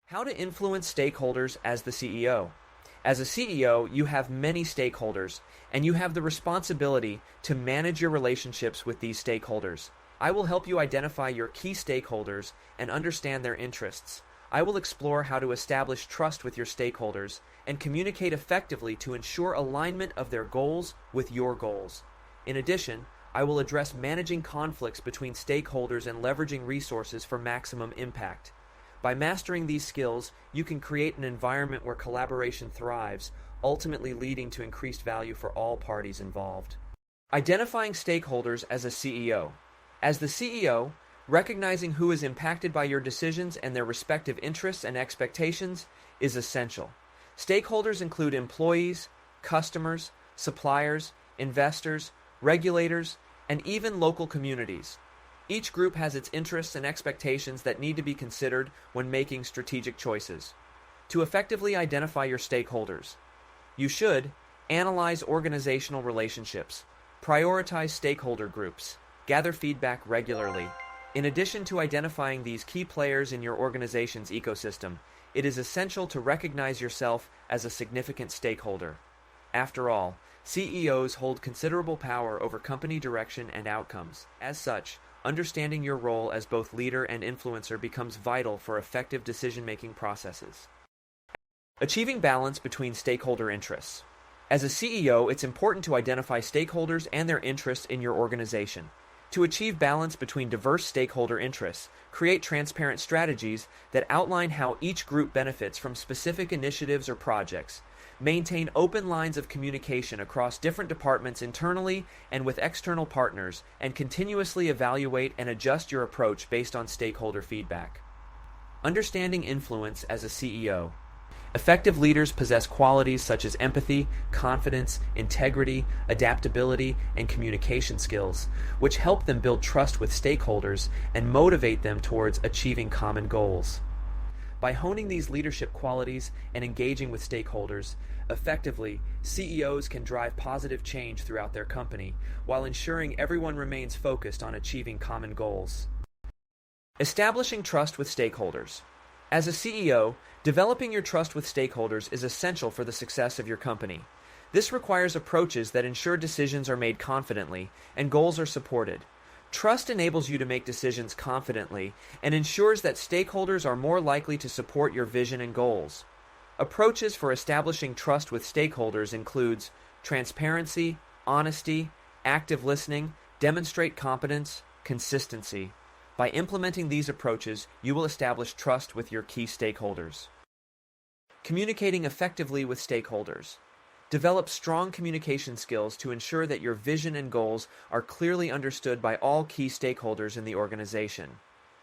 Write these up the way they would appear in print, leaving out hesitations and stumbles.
How to influence stakeholders as the CEO. As a CEO, you have many stakeholders, and you have the responsibility to manage your relationships with these stakeholders. I will help you identify your key stakeholders and understand their interests. I will explore how to establish trust with your stakeholders and communicate effectively to ensure alignment of their goals with your goals. In addition, I will address managing conflicts between stakeholders and leveraging resources for maximum impact. By mastering these skills, you can create an environment where collaboration thrives, ultimately leading to increased value for all parties involved. Identifying stakeholders as a CEO. As the CEO, recognizing who is impacted by your decisions and their respective interests and expectations is essential. Stakeholders include employees, customers, suppliers, investors, regulators, and even local communities. Each group has its interests and expectations that need to be considered when making strategic choices. To effectively identify your stakeholders, you should analyze organizational relationships, prioritize stakeholder groups, gather feedback regularly. In addition to identifying these key players in your organization's ecosystem, it is essential to recognize yourself as a significant stakeholder. After all, CEOs hold considerable power over company direction and outcomes. As such, understanding your role as both leader and influencer becomes vital for effective decision-making processes. Achieving balance between stakeholder interests. As a CEO, it's important to identify stakeholders and their interests in your organization. To achieve balance between diverse stakeholder interests, create transparent strategies that outline how each group benefits from specific initiatives or projects. Maintain open lines of communication across different departments internally and with external partners, and continuously evaluate and adjust your approach based on stakeholder feedback. Understanding influence as a CEO. Effective leaders possess qualities such as empathy, confidence, integrity, adaptability, and communication skills, which help them build trust with stakeholders and motivate them towards achieving common goals. By honing these leadership qualities and engaging with stakeholders effectively, CEOs can drive positive change throughout their company while ensuring everyone remains focused on achieving common goals. Establishing trust with stakeholders. As a CEO, developing your trust with stakeholders is essential for the success of your company. This requires approaches that ensure decisions are made confidently and goals are supported. Trust enables you to make decisions confidently and ensures that stakeholders are more likely to support your vision and goals. Approaches for establishing trust with stakeholders includes transparency, honesty, active listening, demonstrate competence, consistency. By implementing these approaches, you will establish trust with your key stakeholders. Communicating effectively with stakeholders. Develop strong communication skills to ensure that your vision and goals are clearly understood by all key stakeholders in the organization.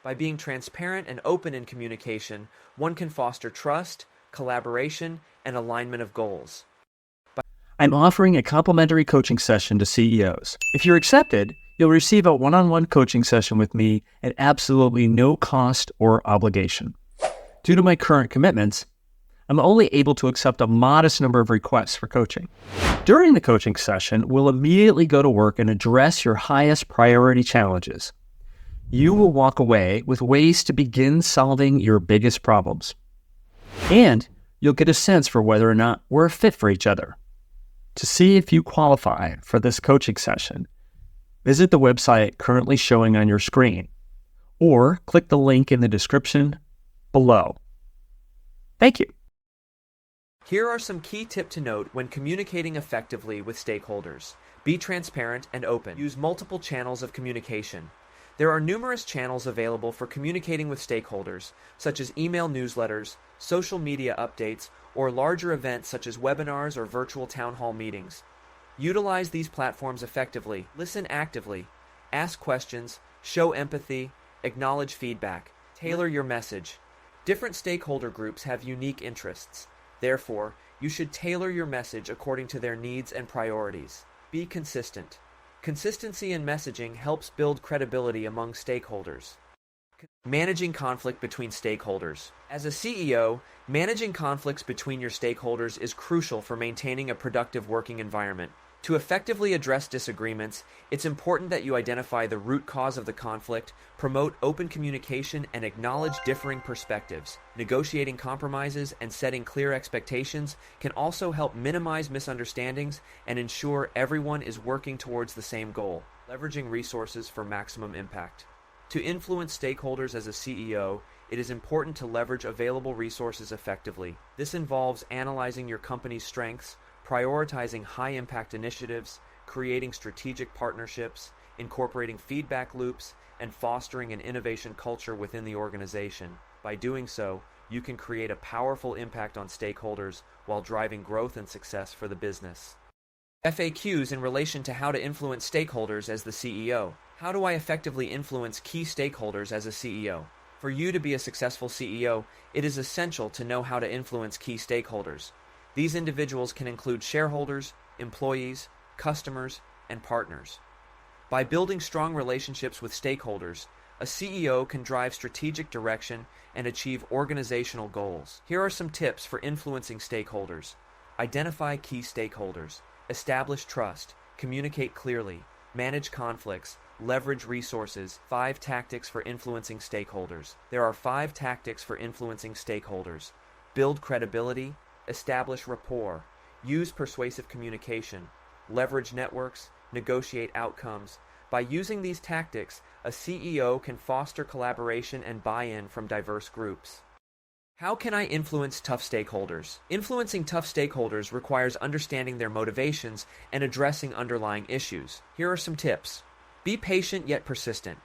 By being transparent and open in communication, one can foster trust, collaboration, and alignment of goals. I'm offering a complimentary coaching session to CEOs. If you're accepted, you'll receive a one-on-one coaching session with me at absolutely no cost or obligation. Due to my current commitments, I'm only able to accept a modest number of requests for coaching. During the coaching session, we'll immediately go to work and address your highest priority challenges. You will walk away with ways to begin solving your biggest problems. And you'll get a sense for whether or not we're a fit for each other. To see if you qualify for this coaching session, visit the website currently showing on your screen, or click the link in the description below. Thank you. Here are some key tips to note when communicating effectively with stakeholders. Be transparent and open. Use multiple channels of communication. There are numerous channels available for communicating with stakeholders, such as email newsletters, social media updates, or larger events such as webinars or virtual town hall meetings. Utilize these platforms effectively. Listen actively. Ask questions. Show empathy. Acknowledge feedback. Tailor your message. Different stakeholder groups have unique interests. Therefore, you should tailor your message according to their needs and priorities. Be consistent. Consistency in messaging helps build credibility among stakeholders. Managing conflict between stakeholders. As a CEO, managing conflicts between your stakeholders is crucial for maintaining a productive working environment. To effectively address disagreements, it's important that you identify the root cause of the conflict, promote open communication, and acknowledge differing perspectives. Negotiating compromises and setting clear expectations can also help minimize misunderstandings and ensure everyone is working towards the same goal. Leveraging resources for maximum impact. To influence stakeholders as a CEO, it is important to leverage available resources effectively. This involves analyzing your company's strengths, prioritizing high-impact initiatives, creating strategic partnerships, incorporating feedback loops, and fostering an innovation culture within the organization. By doing so, you can create a powerful impact on stakeholders while driving growth and success for the business. FAQs in relation to how to influence stakeholders as the CEO. How do I effectively influence key stakeholders as a CEO? For you to be a successful CEO, it is essential to know how to influence key stakeholders. These individuals can include shareholders, employees, customers, and partners. By building strong relationships with stakeholders, a CEO can drive strategic direction and achieve organizational goals. Here are some tips for influencing stakeholders. Identify key stakeholders. Establish trust. Communicate clearly. Manage conflicts. Leverage resources. 5 tactics for influencing stakeholders. There are 5 tactics for influencing stakeholders. Build credibility. Establish rapport, use persuasive communication, leverage networks, negotiate outcomes. By using these tactics, a CEO can foster collaboration and buy-in from diverse groups. How can I influence tough stakeholders? Influencing tough stakeholders requires understanding their motivations and addressing underlying issues. Here are some tips. Be patient yet persistent.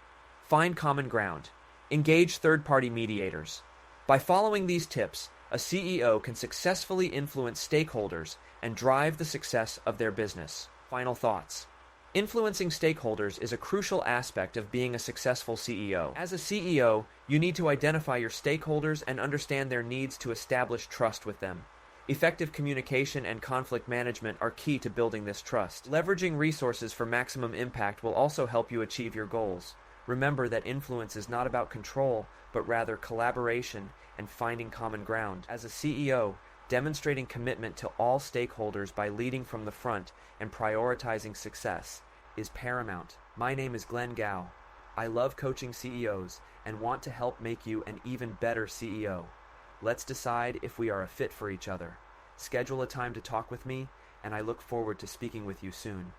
Find common ground. Engage third-party mediators. By following these tips, a CEO can successfully influence stakeholders and drive the success of their business. Final thoughts. Influencing stakeholders is a crucial aspect of being a successful CEO. As a CEO, you need to identify your stakeholders and understand their needs to establish trust with them. Effective communication and conflict management are key to building this trust. Leveraging resources for maximum impact will also help you achieve your goals. Remember that influence is not about control, but rather collaboration and finding common ground. As a CEO, demonstrating commitment to all stakeholders by leading from the front and prioritizing success is paramount. My name is Glenn Gao. I love coaching CEOs and want to help make you an even better CEO. Let's decide if we are a fit for each other. Schedule a time to talk with me, and I look forward to speaking with you soon.